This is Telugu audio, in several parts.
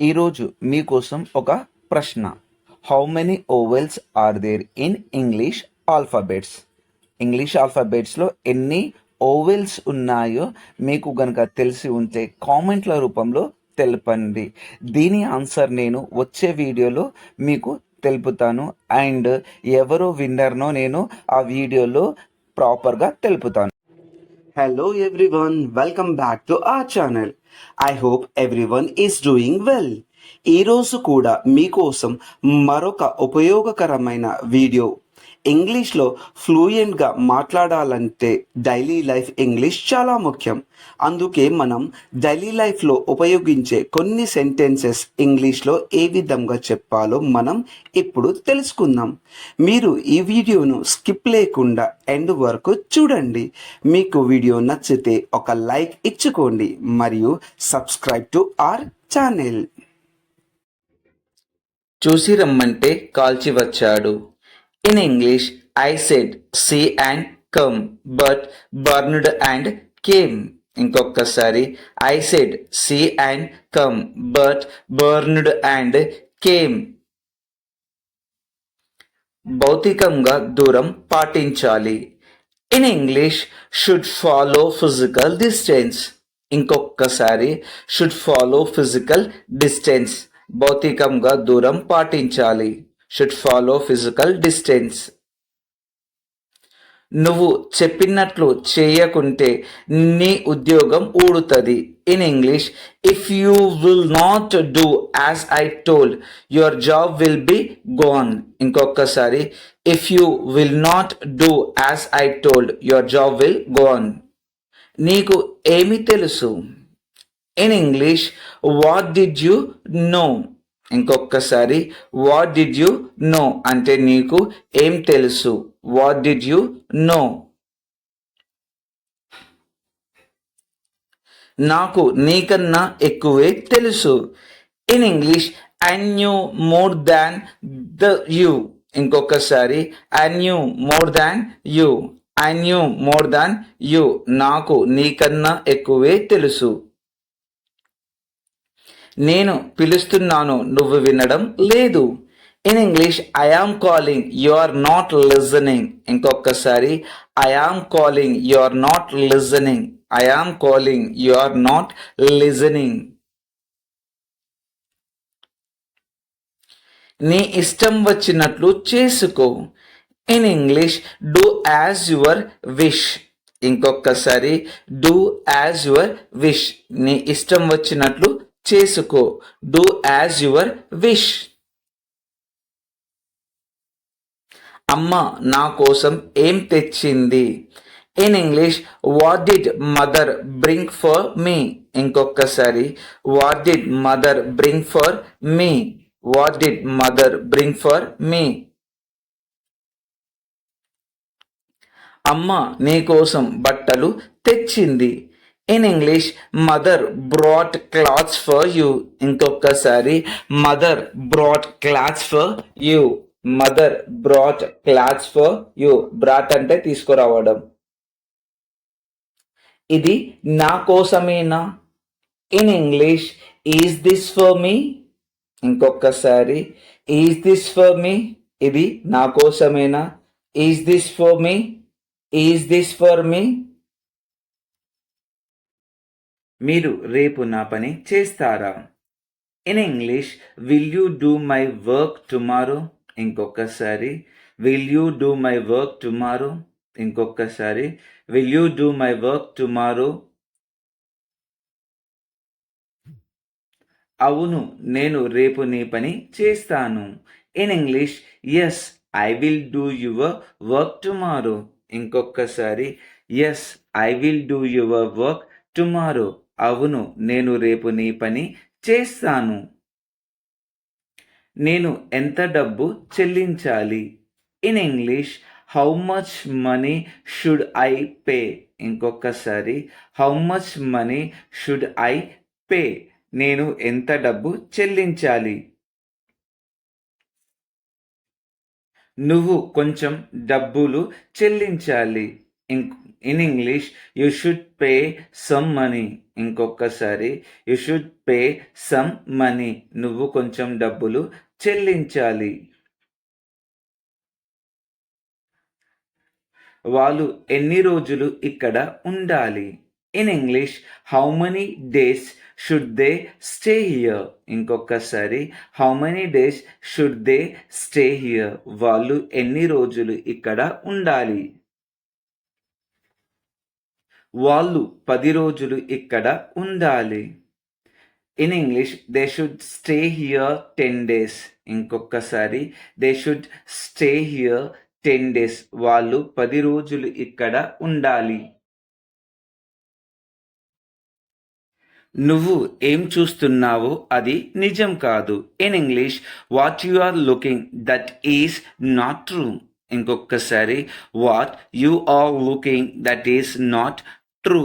ఈరోజు మీకోసం ఒక ప్రశ్న. How many vowels are there in English alphabets? English ఆల్ఫాబెట్స్లో ఎన్ని ఓవెల్స్ ఉన్నాయో మీకు గనక తెలిసి ఉంటే కామెంట్ల రూపంలో తెలపండి. దీని ఆన్సర్ నేను వచ్చే వీడియోలో మీకు తెలుపుతాను. అండ్ ఎవరు విన్నర్నో నేను ఆ వీడియోలో ప్రాపర్గా తెలుపుతాను. Hello everyone, welcome back to our channel. I hope everyone is doing well. ఈరోజు కూడా మీకోసం మరొక ఉపయోగకరమైన వీడియో. ఇంగ్లీష్లో ఫ్లూయెంట్గా మాట్లాడాలంటే డైలీ లైఫ్ ఇంగ్లీష్ చాలా ముఖ్యం. అందుకే మనం డైలీ లైఫ్లో ఉపయోగించే కొన్ని సెంటెన్సెస్ ఇంగ్లీష్లో ఏ విధంగా చెప్పాలో మనం ఇప్పుడు తెలుసుకుందాం. మీరు ఈ వీడియోను స్కిప్ లేకుండా ఎండ్ వరకు చూడండి. మీకు వీడియో నచ్చితే ఒక లైక్ ఇచ్చుకోండి మరియు సబ్స్క్రైబ్ టు అవర్ ఛానల్. చూసి రమ్మంటే కాల్చి వచ్చాడు. In English, I said see and come, but burned and came. ఇంకొకసారి I said see and come, but burned and came. భౌతికంగా దూరం పాటించాలి. In English, should follow physical distance. ఇంకొకసారి should follow physical distance. భౌతికంగా దూరం పాటించాలి. Should follow physical distance. నువ్వు చెప్పినట్లు చేయకుంటే నీ ఉద్యోగం ఊడుతుంది. In English, if you will not do as I told your job will be gone. ఇంకొకసారి if you will not do as I told your job will gone. నీకు ఏమి తెలుసు? In English, what did you know? ఇంకొకసారి వాట్ డిడ్ యూ నో అంటే నీకు ఏం తెలుసు. What did you know? నాకు నీకన్నా ఎక్కువే తెలుసు. In English, I knew more than the you. ఇంకొకసారి I knew more than you. I knew more than you. నాకు నీకన్నా ఎక్కువే తెలుసు. నేను పిలుస్తున్నాను, నువ్వు వినడం లేదు. In English, I am calling, you are not listening. ఇంకొకసారి I am calling, you are not listening. I am calling, you are not listening. నీ ఇష్టం వచ్చినట్లు చేసుకో. In English, do as your wish. ఇంకొకసారి డూ యాజ్ యువర్ విష్. నీ ఇష్టం వచ్చినట్లు చేసుకో. Do as your wish. అమ్మ నా కోసం ఏం తెచ్చింది? In English, what did mother bring for me. ఇంకొకసారి what did mother bring for me. What did mother bring for me. అమ్మ నీ కోసం బట్టలు తెచ్చింది. In English, mother brought clothes for you. ఇంకొకసారి mother brought clothes for you. Mother brought clothes for you. Brought అంటే తీసుకురావడం. ఇది నా కోసమేనా? In English, is this for me. ఇంకొకసారి ఈజ్ దిస్ ఫర్ మీ. ఇది నా కోసమేనా? Is this for me. Is this for me. మీరు రేపు నా పని చేస్తారా? In English, will you do my work tomorrow. ఇంకొకసారి will you do my work tomorrow. ఇంకొకసారి will you do my work tomorrow. అవును, నేను రేపు నీ పని చేస్తాను. In English, yes I will do your work tomorrow. ఇంకొకసారి yes I will do your work tomorrow. అవును, నేను రేపు నీ పని చేస్తాను. నేను ఎంత డబ్బు చెల్లించాలి? In English, how much money should I pay. ఇంకొకసారి how much money should I pay. నేను ఎంత డబ్బు చెల్లించాలి? నువ్వు కొంచెం డబ్బులు చెల్లించాలి. In English you should pay some money. ఇంకొకసారి you should pay some money. నువ్వు కొంచెం డబ్బులు చెల్లించాలి. వాళ్ళు ఎన్ని రోజులు ఇక్కడ ఉండాలి? In English how many days should they stay here. ఇంకొకసారి how many days should they stay here. వాళ్ళు ఎన్ని రోజులు ఇక్కడ ఉండాలి? వాళ్ళు 10 రోజులు ఇక్కడ ఉండాలి. In English they should stay here 10 days. ఇంకొకసారి they should stay here 10 days. వాళ్ళు 10 రోజులు ఇక్కడ ఉండాలి. నువ్వు ఏం చూస్తున్నావో అది నిజం కాదు. In English what you are looking that is not true. ఇంకొకసారి what you are looking that is not true.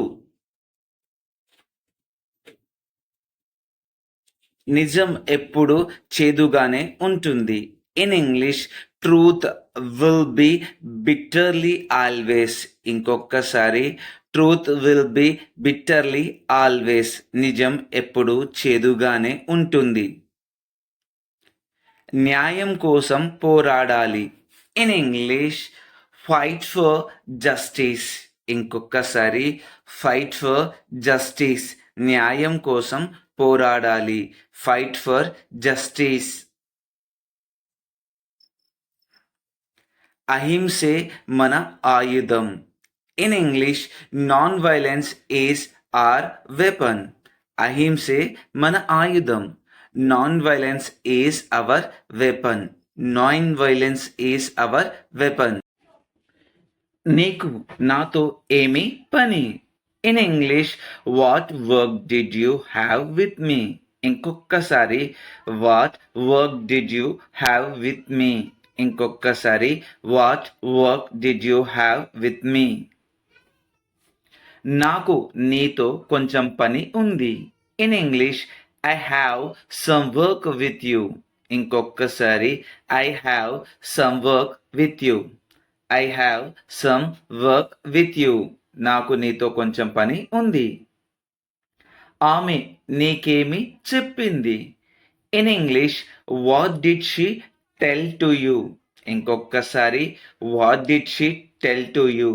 నిజం ఎప్పుడు చేదుగానే ఉంటుంది. In English truth will be bitterly always. ఇంకొకసారి truth will be bitterly always. నిజం ఎప్పుడు చేదుగానే ఉంటుంది. న్యాయం కోసం పోరాడాలి. In English fight for justice. ఇంకొకసారి ఫైట్ ఫర్ జస్టిస్. న్యాయం కోసం పోరాడాలి. Fight for justice. అహింసే మన ఆయుధం. In English non violence is are weapon. అహింసే మన ఆయుధం. Non violence is our weapon. Non violence is our weapon. నీకు నాతో ఏమి పని? In English what work did you have with me. ఇంకొకసారి what work did you have with me. ఇంకొకసారి what work did you have with me. నాకు నీతో కొంచెం పని ఉంది. In English I have some work with you. ఇంకొకసారి I have some work with you. I have some work with you. నాకు నీతో కొంచెం పని ఉంది. ఆమె నీకేమి చెప్పింది? In English what did she tell to you. ఇంకొకసారి what did she tell to you.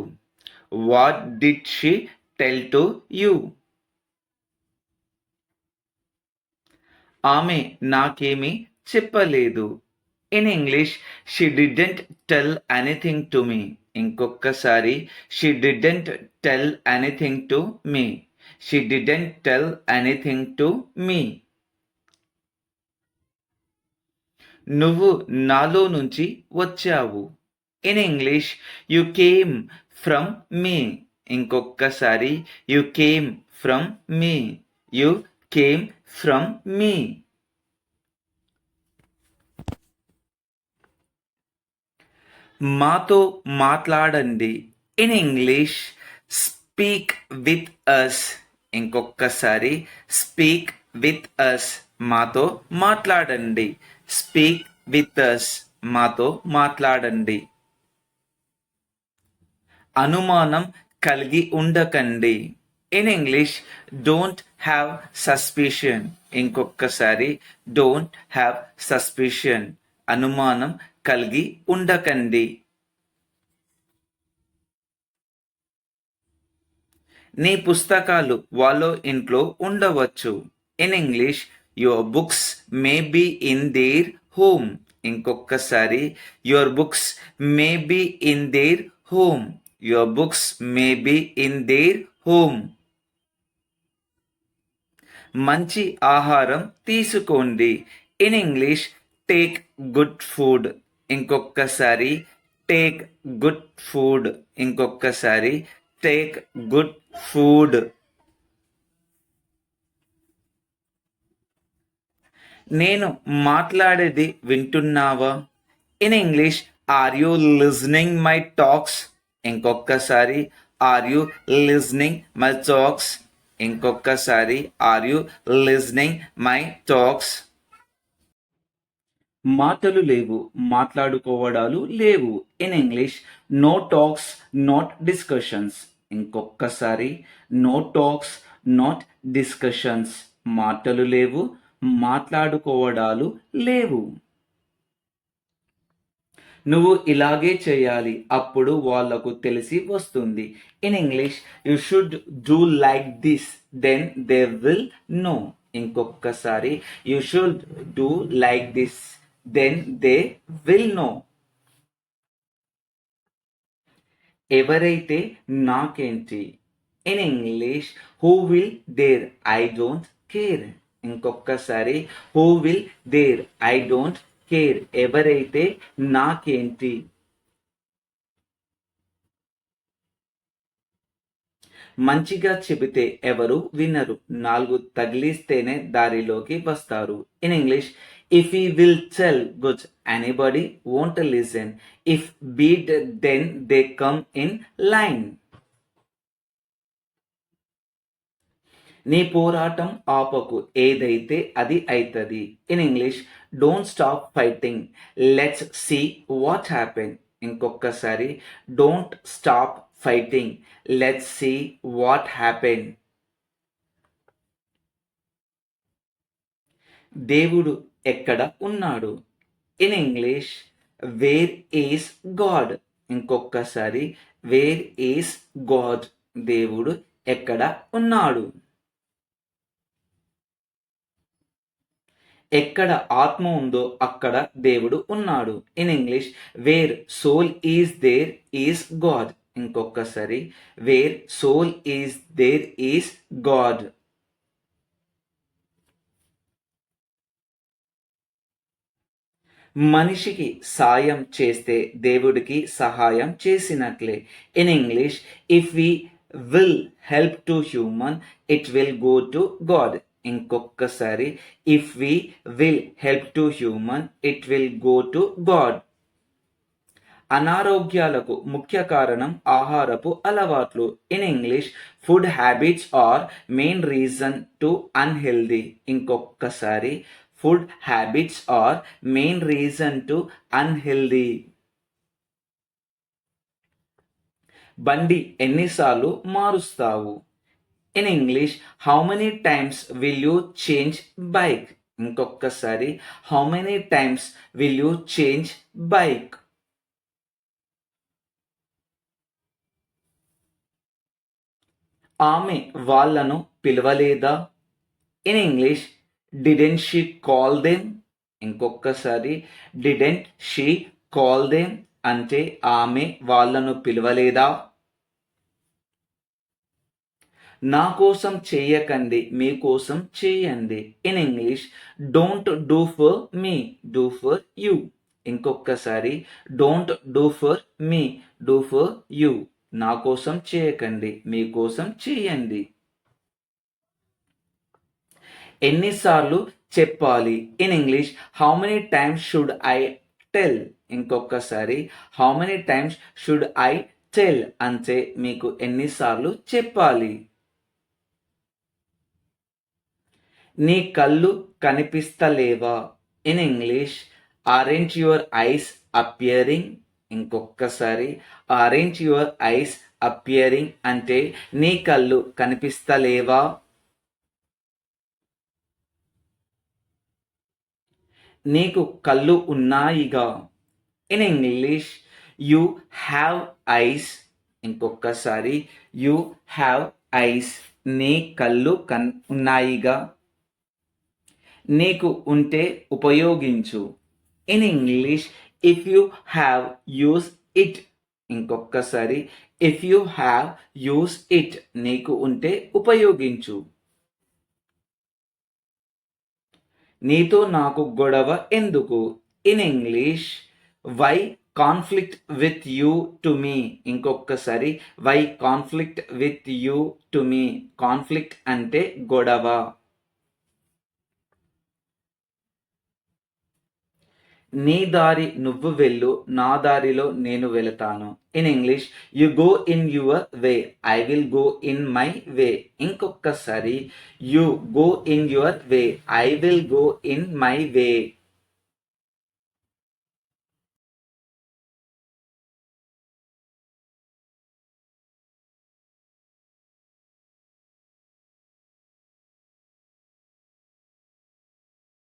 What did she tell to you. ఆమె నాకేమి చెప్పలేదు. In English she didn't tell anything to me. ఇంకొకసారి she didn't tell anything to me. She didn't tell anything to me. నువ్వు నాలో నుంచి వచ్చావు. In English you came from me. ఇంకొకసారి you came from me. You came from me. మాతో మాట్లాడండి. In English speak with us. ఇంకొకసారి స్పీక్ విత్ అస్. మాతో మాట్లాడండి. Speak with us. మాతో మాట్లాడండి. అనుమానం కలిగి ఉండకండి. In English don't have suspicion. ఇంకొకసారి డోంట్ హ్యావ్ సస్పిషన్. అనుమానం కలిగి ఉండకండి. నీ పుస్తకాలు వాళ్ళ ఇంట్లో ఉండవచ్చు. In English your books may be in their home. ఇంకొకసారి your books may be in their home. Your books may be in their home. మంచి ఆహారం తీసుకోండి. In English take good food. ఇంకొకసారి టేక్ గుడ్ ఫుడ్. ఇంకొకసారి టేక్ గుడ్ ఫుడ్. నేను మాట్లాడేది వింటున్నావా? In English are you listening my talks. ఇంకొకసారి are you listening my talks. ఇంకొకసారి are you listening my talks. మాటలు లేవు, మాట్లాడుకోవడాలు లేవు. In English, no talks, not discussions. ఇంకొక్కసారి, నో టాక్స్, నాట్ డిస్కషన్స్. మాటలు లేవు, మాట్లాడుకోవడాలు లేవు. నువ్వు ఇలాగే చేయాలి, అప్పుడు వాళ్ళకు తెలిసి వస్తుంది. In English, you should do like this, then they will know. ఇంకొకసారి, you should do like this, then they will know. ఎవరైతే నాకేంటి. In English, who will there, I don't care. ఇంకొకసారి, who will there, I don't care. ఎవరైతే నాకేంటి. మంచిగా చెబితే ఎవరు వినరు, 4 తగిలిస్తేనే దారిలోకి వస్తారు. In English, if you will tell good, anybody won't listen. If beat, then they come in line. నీ పోరాటం ఆపకు, ఏదైతే అది అయితది. In English, don't stop fighting, let's see what happen. ఇంకొకసారి, don't stop fighting, let's see what happen. దేవుడు ఎక్కడ ఉన్నాడు. In English, where is God. ఇంకొకసారి, వేర్ ఈస్ గాడ్. దేవుడు ఎక్కడ ఉన్నాడు. ఎక్కడ ఆత్మ ఉందో అక్కడ దేవుడు ఉన్నాడు. In English, where soul is there is God. ఇంకొకసారి, where soul is there is God. మనిషికి సాయం చేస్తే దేవుడికి సహాయం చేసినట్లే. In English, if we will help to human, it will go to God. ఇంకొకసారి, if we will help to human, it will go to God. అనారోగ్యాలకు ముఖ్య కారణం ఆహారపు అలవాట్లు. In English, food habits are main reason to unhealthy. ఇంకొకసారి, food habits are main reason to unhealthy. బండి ఎన్నిసార్లు మారుస్తావు. In English, how many times will you change bike. ఇంకొకసారి, how many times will you change bike. ఆమె వాళ్ళను పిలవలేదా. In English, didn't she call them. ఇంకొకసారి, డిడెంట్ షీ కాల్ దెమ్ అంటే ఆమె వాళ్ళను పిలవలేదా. నా కోసం చేయకండి, మీకోసం చేయండి. In English, don't do for me, do for you. ఇంకొకసారి, don't do for me, do for you. నా కోసం చేయకండి, మీకోసం చేయండి. ఎన్నిసార్లు చెప్పాలి. In English, how many times should I tell. ఇంకొకసారి, how many times should I tell అంటే మీకు ఎన్నిసార్లు చెప్పాలి. నీ కళ్ళు కనిపిస్తలేవా. In English, aren't your eyes appearing. ఇంకొకసారి, ఆరెంజ్ యువర్ ఐస్ అపియరింగ్ అంటే నీ కళ్ళు కనిపిస్తలేవా. నీకు కళ్ళు ఉన్నాయిగా. In English, you have eyes. ఇంకొకసారి, యూ హ్యావ్ ఐస్. నీ కళ్ళు ఉన్నాయిగా. నీకు ఉంటే ఉపయోగించు. In English, if you have, use it. ఇంకొకసారి, if you have, use it. నీకు ఉంటే ఉపయోగించు. నీతో నాకు గొడవ ఎందుకు. In English, why conflict with you to me. ఇంకొకసారి, why conflict with you to me. Conflict అంటే గొడవ. నీ దారి నువ్వు వెళ్ళు, నా దారిలో నేను వెళతాను. In English, you go in your way, I will go in my way. ఇంకొకసారి, you go in your way, I will go in my way.